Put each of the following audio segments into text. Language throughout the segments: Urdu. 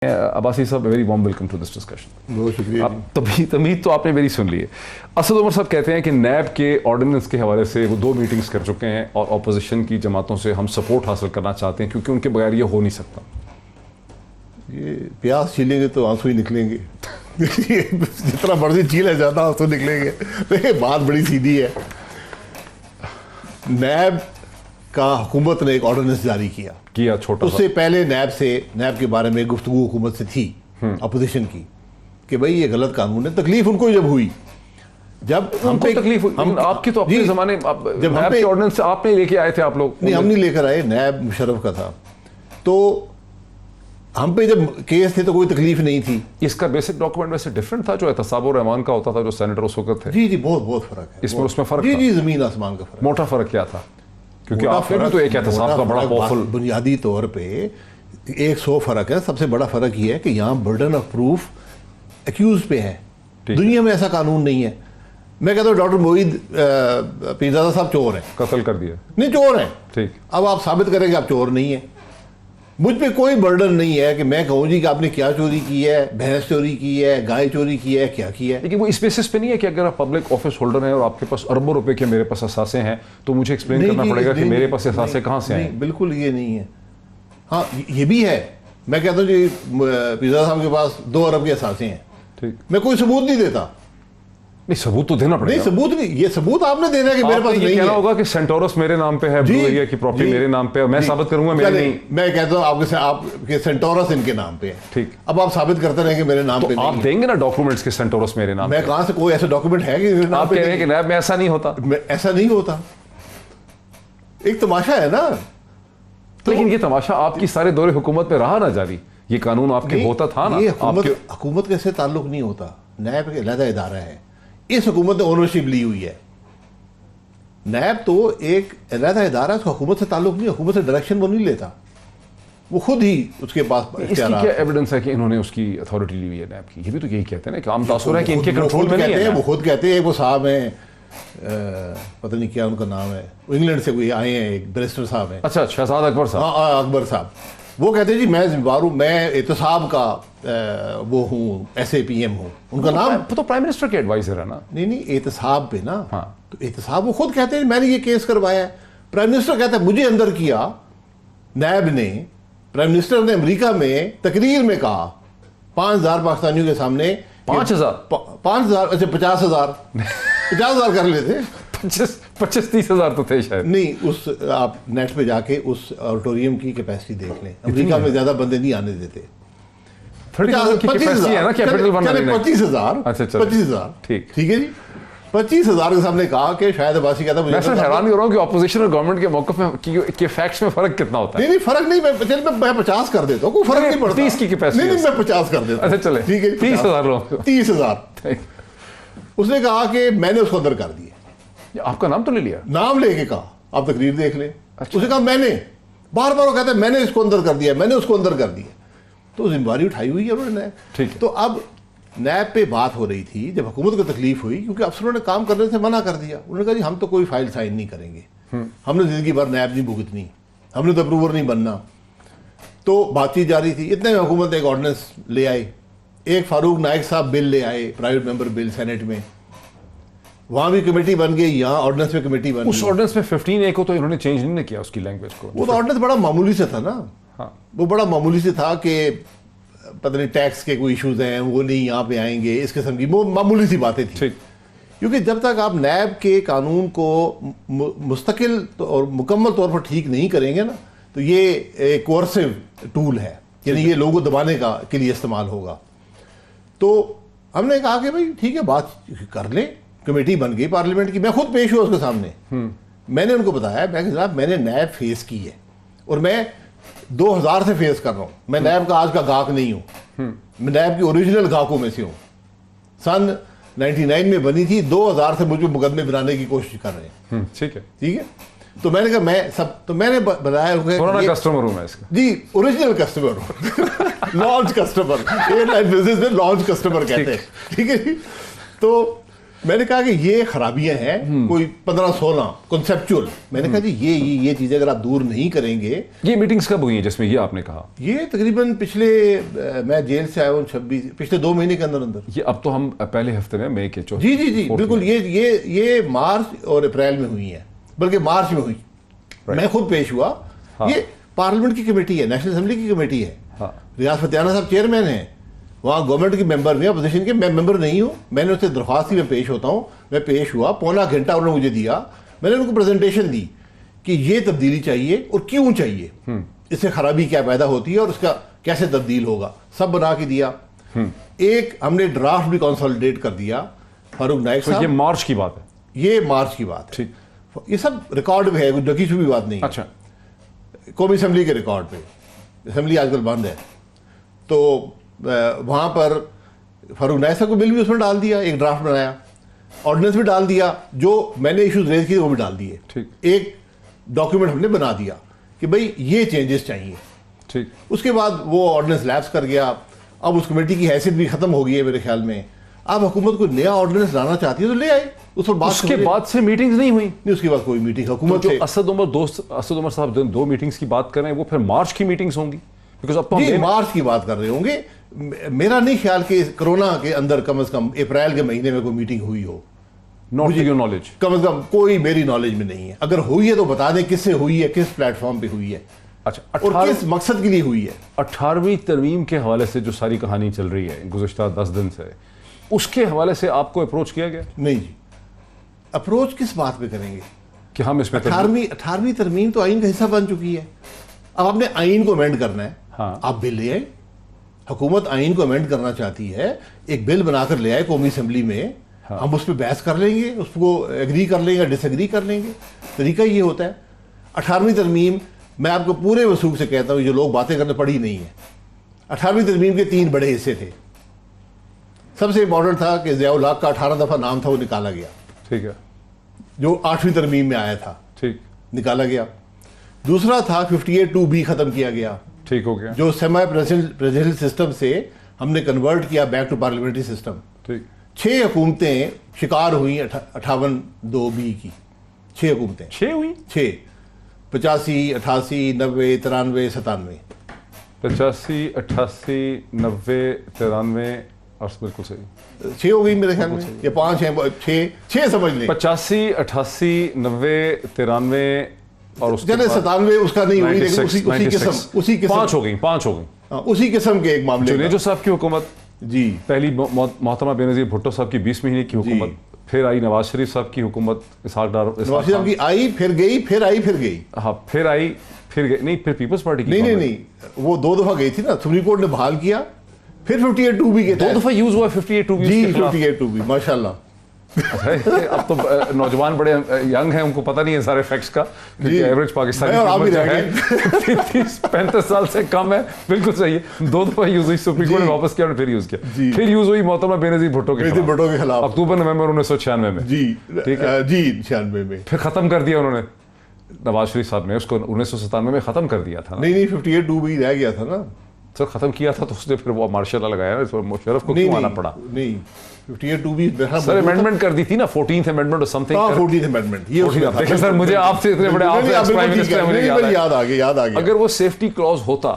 عباسی صاحب very warm welcome to this discussion. بہت شکریہ. تمید تو آپ نے میری سن لی ہے. اسد عمر صاحب کہتے ہیں کہ نیب کے آرڈیننس کے حوالے سے وہ 2 میٹنگز کر چکے ہیں اور اپوزیشن کی جماعتوں سے ہم سپورٹ حاصل کرنا چاہتے ہیں کیونکہ ان کے بغیر یہ ہو نہیں سکتا. یہ پیاز چھیلیں گے تو آنسو ہی نکلیں گے. جتنا مرضی چھیلا جاتا آنسو نکلیں گے. لیکن بات بڑی سیدھی ہے. نیب کا حکومت نے ایک آرڈیننس جاری کیا چھوٹا. اس سے پہلے نیب کے بارے میں گفتگو حکومت سے تھی اپوزیشن کی کہ بھائی یہ غلط قانون ہے. تکلیف ان کو جب ہوئی, جب ہم کو تکلیف آپ کی تو اپنے زمانے جب نیب کے آرڈیننس آپ نے لے کے آئے تھے, آپ لوگ نہیں, ہم نہیں لے کر آئے, نیب مشرف کا تھا, تو ہم پہ جب کیس تھے تو کوئی تکلیف نہیں تھی. اس کا بیسک ڈاکومنٹ ویسے ڈفرنٹ تھا جو احتساب الرحمان کا ہوتا تھا جو سینیٹر اس وقت تھے. جی بہت فرق ہے اس میں فرق. جی زمین آسمان کا فرق. موٹا فرق کیا تھا؟ کیونکہ آپ نے بھی تو ایک احتساب کا بڑا پاورفل بنیادی طور پہ 100 فرق ہے. سب سے بڑا فرق یہ ہے کہ یہاں برڈن آف پروف ایکیوز پہ ہے. دنیا میں ایسا قانون نہیں ہے. میں کہتا ہوں ڈاکٹر معید پیرزادہ صاحب چور ہیں, قتل کر دیا, نہیں چور ہیں, ٹھیک, اب آپ ثابت کریں کہ آپ چور نہیں ہیں. مجھ پہ کوئی برڈن نہیں ہے کہ میں کہوں جی کہ آپ نے کیا چوری کی ہے, بھینس چوری کی ہے, گائے چوری کی ہے, کیا کیا ہے. لیکن وہ اس بیسس پہ نہیں ہے کہ اگر آپ پبلک آفس ہولڈر ہیں اور آپ کے پاس اربوں روپے کے میرے پاس اثاثے ہیں تو مجھے ایکسپلین کرنا پڑے گا کہ میرے پاس اثاثے کہاں سے ہیں. بالکل یہ نہیں ہے. ہاں یہ بھی ہے. میں کہتا ہوں جی پیرزادہ صاحب کے پاس 2 ارب کے اثاثے ہیں, ٹھیک, میں کوئی ثبوت نہیں دیتا. نہیں, ثبوت تو دینا پڑے گا. نہیں ثبوت نہیں, یہ ثبوت آپ نے دینا ہے کہ میرے پاس نہیں ہے. کہنا ہوگا کہ سینٹورس میرے نام پہ ہے, بلو ایریا کی پراپرٹی میرے نام پہ ہے, میں ثابت کروں گا میرے نہیں. میں کہتا ہوں آپ کے سینٹورس ان کے نام پہ ہے, ٹھیک, اب آپ ثابت کرتے رہیں کہ میرے نام پہ. آپ دیں گے نا ڈاکومنٹس کے سینٹورس میرے نام. میں کہاں سے کوئی ایسا ڈاکومنٹ ہے کہ آپ کہہ رہے ہیں کہ نیب میں ایسا نہیں ہوتا. ایسا نہیں ہوتا. ایک تماشا ہے نا. لیکن یہ تماشا آپ کی سارے دور حکومت میں رہا نا جاری. یہ قانون آپ کے ہوتا تھا نا. حکومت کا سے تعلق نہیں ہوتا. نیب ایک علیحدہ ادارہ ہے. اس حکومت نے اونرشپ لی ہوئی ہے. نیب تو ایک علیحدہ ادارہ ہے, اس کا حکومت سے تعلق نہیں. حکومت سے ڈائریکشن وہ نہیں لیتا, وہ خود ہی اس کے پاس. اس کی کیا ایویڈنس ہے کہ انہوں نے اس کی اتھارٹی لی ہوئی ہے نیب کی؟ یہ بھی تو یہی کہتے ہیں نا کہ عام تاثر ہے کہ ان کے کنٹرول میں نہیں ہے. وہ خود کہتے ہیں. وہ صاحب ہیں, پتہ نہیں کیا ان کا نام ہے, وہ انگلینڈ سے کوئی آئے ہیں, ایک بیرسٹر صاحب ہیں. اچھا, شہزاد اکبر صاحب. ہاں اکبر صاحب. وہ کہتے ہیں جی میں ذمہ دار ہوں, میں احتساب کا وہ ہوں, ایس اے پی ایم ہوں. ان کا نام تو پرائم منسٹر کے ایڈوائزر ہے نا. نہیں احتساب پہ نا. ہاں, تو احتساب وہ خود کہتے ہیں میں نے یہ کیس کروایا ہے. پرائم منسٹر کہتا ہے مجھے اندر کیا. نیب نے, پرائم منسٹر نے امریکہ میں تقریر میں کہا 5000 پاکستانیوں کے سامنے. 5000 اچھا 50,000 کر لیتے. 25-30 ہزار تو تھے شاید. نہیں, اس آپ نیٹ پہ جا کے اس آڈیٹوریم کی کیپیسٹی دیکھ لیں. امریکہ میں زیادہ بندے نہیں آنے دیتے. 25,000 ٹھیک ہے جی. 25,000 کے سامنے کہا کہ شاید عباسی کہتا ہے. میں سر حیران ہو رہا ہوں کہ اپوزیشن اور گورنمنٹ کے موقف میں کے فیکٹس میں فرق کتنا ہوتا ہے. نہیں فرق نہیں, میں 50 کر دیتا ہوں, کوئی فرق نہیں پڑتا. 30 کی کیپیسٹی. نہیں میں 50 کر دیتا ہوں. اچھا چلے, ٹھیک ہے 30,000 لوگ. 30,000. اس نے کہا کہ میں نے اس کو اندر کر دیا. آپ کا نام تو لے لیا, نام لے کے کہا, آپ تقریر دیکھ لیں. اس نے کہا میں نے, بار بار وہ کہتا ہے میں نے اس کو اندر کر دیا, میں نے اس کو اندر کر دیا. تو ذمہ داری اٹھائی ہوئی ہے انہوں نے. ٹھیک. تو اب نیب پہ بات ہو رہی تھی جب حکومت کو تکلیف ہوئی کیونکہ افسروں نے کام کرنے سے منع کر دیا. انہوں نے کہا جی ہم تو کوئی فائل سائن نہیں کریں گے, ہم نے زندگی بھر نیب نہیں بھگتنی, ہم نے تو اپروور نہیں بننا. تو بات چیت جاری تھی. اتنے میں حکومت ایک آرڈیننس لے آئی. ایک فاروق نائک صاحب بل لے آئے, پرائیویٹ ممبر بل سینٹ میں. وہاں بھی کمیٹی بن گئی, یہاں آرڈیننس میں کمیٹی بن گئی. اس آرڈیننس میں 15A کو تو انہوں نے چینج نہیں کیا اس کی لینگویج کو. وہ تو آرڈیننس بڑا معمولی سے تھا نا. وہ بڑا معمولی سے تھا کہ پتہ نہیں ٹیکس کے کوئی ایشوز ہیں, وہ نہیں یہاں پہ آئیں گے, اس قسم کی معمولی سی باتیں تھیں. کیونکہ جب تک آپ نیب کے قانون کو مستقل اور مکمل طور پر ٹھیک نہیں کریں گے نا تو یہ ایک کورسو ٹول ہے, یعنی یہ لوگوں دبانے کے لیے استعمال ہوگا. تو ہم نے کہا کہ بھائی ٹھیک ہے بات کر لیں. کمیٹی بن گئی پارلیمنٹ کی. میں خود پیش ہوا اس کے سامنے. میں نے ان کو بتایا میں کہ جناب میں نے نیب فیس کی ہے اور میں 2000 سے فیس کر رہا ہوں. میں نیب کا آج کا گاہک نہیں ہوں, میں نیب کی اوریجنل گاہکوں میں سے ہوں. سن 99 میں بنی تھی, 2000 سے مجھ پہ مقدمے بنانے کی کوشش کر رہے ہیں. ٹھیک ہے, ٹھیک ہے. تو میں نے کہا میں نے بتایا کسٹمر ہوں میں اس کا. جی اوریجنل کسٹمر ہوں, launch customer. Airline business میں لانچ کسٹمر کہتے ہیں. ٹھیک ہے جی. تو میں نے کہا کہ یہ خرابیاں ہیں کوئی 15-16 کنسیپچول. میں نے کہا جی یہ چیزیں اگر آپ دور نہیں کریں گے. یہ میٹنگز کب ہوئی ہیں جس میں یہ آپ نے کہا؟ یہ تقریباً پچھلے میں جیل سے آیا ہوں پچھلے 2 مہینے کے اندر. یہ اب تو ہم پہلے ہفتے میں مئی کے جی بالکل. یہ مارچ اور اپریل میں ہوئی ہیں, بلکہ مارچ میں ہوئی. میں خود پیش ہوا. یہ پارلیمنٹ کی کمیٹی ہے, نیشنل اسمبلی کی کمیٹی ہے. ریاض فتیانہ صاحب چیئرمین ہیں, وہاں گورنمنٹ کے ممبر نہیں, اپوزیشن کے. میں ممبر نہیں ہوں. میں نے اس سے درخواست کی میں پیش ہوتا ہوں. میں پیش ہوا, پونا گھنٹہ انہوں نے مجھے دیا. میں نے ان کو پریزنٹیشن دی کہ یہ تبدیلی چاہیے اور کیوں چاہیے, اس سے خرابی کیا پیدا ہوتی ہے اور اس کا کیسے تبدیل ہوگا, سب بنا کے دیا. ایک ہم نے ڈرافٹ بھی کنسالیڈیٹ کر دیا. فاروق نائک صاحب, یہ مارچ کی بات ہے, یہ مارچ کی بات ہے. یہ سب ریکارڈ پہ ہے, کوئی ڈکی چھپی بات نہیں. اچھا, قومی اسمبلی کے ریکارڈ پہ. اسمبلی آج کل بند ہے, تو وہاں پر فاروق نائک صاحب کو بل بھی اس میں ڈال دیا, ایک ڈرافٹ بنایا, آرڈیننس بھی ڈال دیا, جو میں نے ایشوز ریز کیے وہ بھی ڈال دیے. ایک ڈاکیومنٹ ہم نے بنا دیا کہ بھئی یہ چینجز چاہیے. ٹھیک. اس کے بعد وہ آرڈیننس لیپس کر گیا. اب اس کمیٹی کی حیثیت بھی ختم ہو گئی ہے میرے خیال میں. اب حکومت کو نیا آرڈیننس لانا چاہتی ہے تو لے آئے. اس کے بعد سے میٹنگز نہیں ہوئی. نہیں, اس کے بعد کوئی میٹنگ حکومت سے. اسد عمر صاحب 2 میٹنگز کی بات کر رہے ہیں, وہ پھر مارچ کی میٹنگز ہوں گی. جی مارچ کی بات کر رہے ہوں گے. میرا نہیں خیال کہ کرونا کے اندر کم از کم اپریل کے مہینے میں کوئی میٹنگ ہوئی ہو. Not to your knowledge. کم از کم کوئی میری نالج میں نہیں ہے. اگر ہوئی ہے تو بتا دیں کس سے ہوئی ہے, کس پلیٹ فارم پہ ہوئی ہے, اچھا, اور کس مقصد کے لیے ہوئی ہے. 18ویں ترمیم کے حوالے سے جو ساری کہانی چل رہی ہے گزشتہ 10 دن سے, اس کے حوالے سے آپ کو اپروچ کیا گیا؟ نہیں جی. اپروچ کس بات پہ کریں گے کہ ہم اس میں 18ویں ترمیم تو آئین کا حصہ بن چکی ہے. اب آپ نے آئین کو امینڈ کرنا ہے. آپ بل لے آئے. حکومت آئین کو امینڈ کرنا چاہتی ہے, ایک بل بنا کر لے آئے قومی اسمبلی میں. ہم اس پہ بحث کر لیں گے, اس کو ایگری کر لیں گے, ڈس ایگری کر لیں گے. طریقہ یہ ہوتا ہے. 18ویں ترمیم میں آپ کو پورے وثوق سے کہتا ہوں, جو لوگ باتیں کرنے پڑی نہیں ہے. 18ویں ترمیم کے 3 بڑے حصے تھے. سب سے امپورٹنٹ تھا کہ ضیاء الحق کا 18 دفعہ نام تھا, وہ نکالا گیا. ٹھیک ہے. جو 8ویں ترمیم میں آیا تھا, ٹھیک, نکالا گیا. دوسرا تھا 58(2)B ختم کیا گیا. ٹھیک ہو گیا. جو سیمی پریزیڈنشل سسٹم سے ہم نے کنورٹ کیا بیک ٹو پارلیمنٹری سسٹم. ٹھیک. 6 حکومتیں شکار ہوئیں 58(2)B کی. 6 حکومتیں. 6 ہوئی. 6. 85, 88, 90, 93, 97. 85, 88, 90, 93 اور بالکل صحیح. 6 ہو گئی میرے خیال میں, یا 5 ہیں. 6 سمجھ لیں. 85, 88, 90, 93 اور 97 اس کا نہیں ہوئی, لیکن اسی قسم 5 ہو گئی. 5 ہو گئی اسی قسم کے ایک معاملے. جنیجو صاحب کی حکومت, جی, پہلی محترمہ بینظیر بھٹو صاحب کی 20 مہینے کی حکومت, پھر آئی نواز شریف صاحب کی حکومت, اسحاق ڈار نواز شریف کی آئی پھر گئی, پھر آئی پھر گئی. ہاں, پھر آئی پھر گئی. نہیں, پھر پیپلز پارٹی کی نہیں, وہ 2 دفعہ گئی تھی نا, سپریم کورٹ نے بحال کیا. پھر 58(2)B کے 2 دفعہ یوز ہوا 58(2)B. جی 58(2)B ماشاء اللہ. اب تو نوجوان بڑے ینگ ہیں, ان کو پتہ نہیں ہے سارے فیکٹس کا. ایوریج پاکستانی 35 سال سے کم ہے. بالکل صحیح ہے. 2 دفعہ یوز ہوئی, سپریم کورٹ نے واپس کیا اور پھر یوز کیا. پھر یوز ہوئی محترمہ بینظیر بھٹو کے خلاف اکتوبر نومبر 1996 میں. جی ٹھیک ہے. جی 96 میں. پھر ختم کر دیا انہوں نے, نواز شریف صاحب نے اس کو 1997 میں ختم کر دیا تھا. نہیں 58(2)B رہ گیا تھا نا سر, ختم کیا تھا تو اس نے پھر وہ مارشل لا لگایا, مشرف کو کیوں آنا پڑا. نہیں 58(2)B سر امینڈمنٹ کر دی تھی نا, 14th امینڈمنٹ اور سم تھنگ. 14th امینڈمنٹ یہ دیکھیں سر, مجھے آپ سے اتنے بڑے آپ پرائم منسٹر مجھے یاد آ گیا. اگر وہ سیفٹی کلوز ہوتا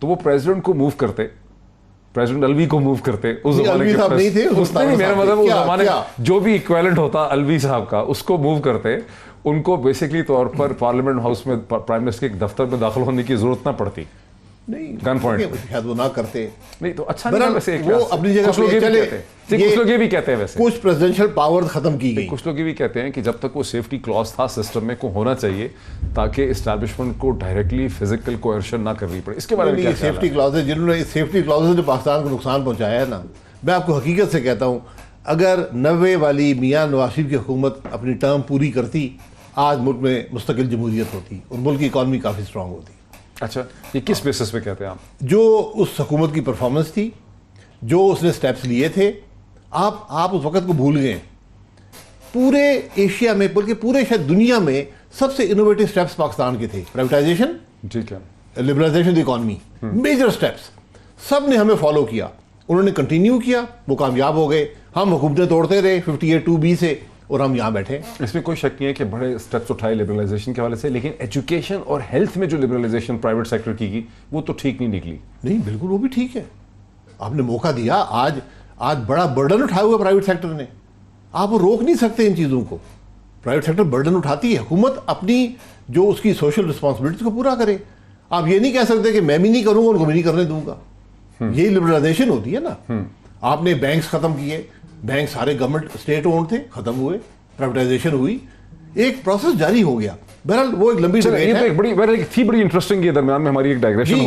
تو وہ پریزیڈنٹ کو موو کرتے, پریزیڈنٹ الوی کو موو کرتے. اس زمانے کے میرا مطلب اس زمانے جو بھی ایکویلنٹ ہوتا الوی صاحب کا, اس کو موو کرتے. ان کو بیسکلی طور پر پارلیمنٹ ہاؤس میں پرائم منسٹر کے دفتر میں داخل ہونے کی ضرورت نہ پڑتی. نہیں گن پوائنٹ شاید وہ نہ کرتے. نہیں تو اچھا نہیں. ویسے وہ اپنی جگہ کچھ لوگ یہ بھی کہتے ہیں, ویسے کچھ پریزیڈنشل پاور ختم کی گئی. کچھ لوگ یہ بھی کہتے ہیں کہ جب تک وہ سیفٹی کلوز تھا سسٹم میں کو ہونا چاہیے تاکہ اسٹیبلشمنٹ کو ڈائریکٹلی فزیکل کوئرشن نہ کرنی پڑے. اس کے بارے میں کیا سیفٹی کلوز ہے, جنہوں نے سیفٹی کلوز نے پاکستان کو نقصان پہنچایا ہے نا. میں آپ کو حقیقت سے کہتا ہوں, اگر 90 والی میاں نواز شریف کی حکومت اپنی ٹرم پوری کرتی, آج ملک میں مستقل جمہوریت ہوتی اور ملک کی اکانومی کافی اسٹرانگ ہوتی. اچھا, یہ کس بیسس پہ کہتے ہیں آپ؟ جو اس حکومت کی پرفارمنس تھی, جو اس نے سٹیپس لیے تھے. آپ اس وقت کو بھول گئے. پورے ایشیا میں بلکہ پورے شاید دنیا میں سب سے انوویٹو سٹیپس پاکستان کے تھے. پرائیویٹائزیشن, ٹھیک ہے, liberalisation the economy, major steps, سب نے ہمیں فالو کیا. انہوں نے کنٹینیو کیا, وہ کامیاب ہو گئے. ہم حکومتیں توڑتے رہے 58(2)(b) سے اور ہم یہاں بیٹھے. اس میں کوئی شک نہیں ہے کہ بڑے اسٹیپس اٹھائے لبرلائزیشن کے حوالے سے, لیکن ایجوکیشن اور ہیلتھ میں جو لبرلائزیشن پرائیویٹ سیکٹر کی گئی وہ تو ٹھیک نہیں نکلی. نہیں بالکل وہ بھی ٹھیک ہے, آپ نے موقع دیا. آج بڑا برڈن اٹھایا ہوا پرائیویٹ سیکٹر نے, آپ روک نہیں سکتے ان چیزوں کو. پرائیویٹ سیکٹر برڈن اٹھاتی ہے, حکومت اپنی جو اس کی سوشل رسپانسبلٹیز کو پورا کرے. آپ یہ نہیں کہہ سکتے کہ میں بھی نہیں کروں گا ان کو بھی نہیں کرنے دوں گا. یہی لبرلائزیشن ہوتی ہے نا. آپ نے بینکس ختم کیے, بینک سارے گورنمنٹ اسٹیٹ اونڈ تھے, ختم ہوئے, پرائیویٹائزیشن ہوئی, ایک پروسیس جاری ہو گیا. بہرحال وہ ایک لمبی بڑی انٹرسٹنگ, یہ درمیان میں ہماری ایک ڈائگریشن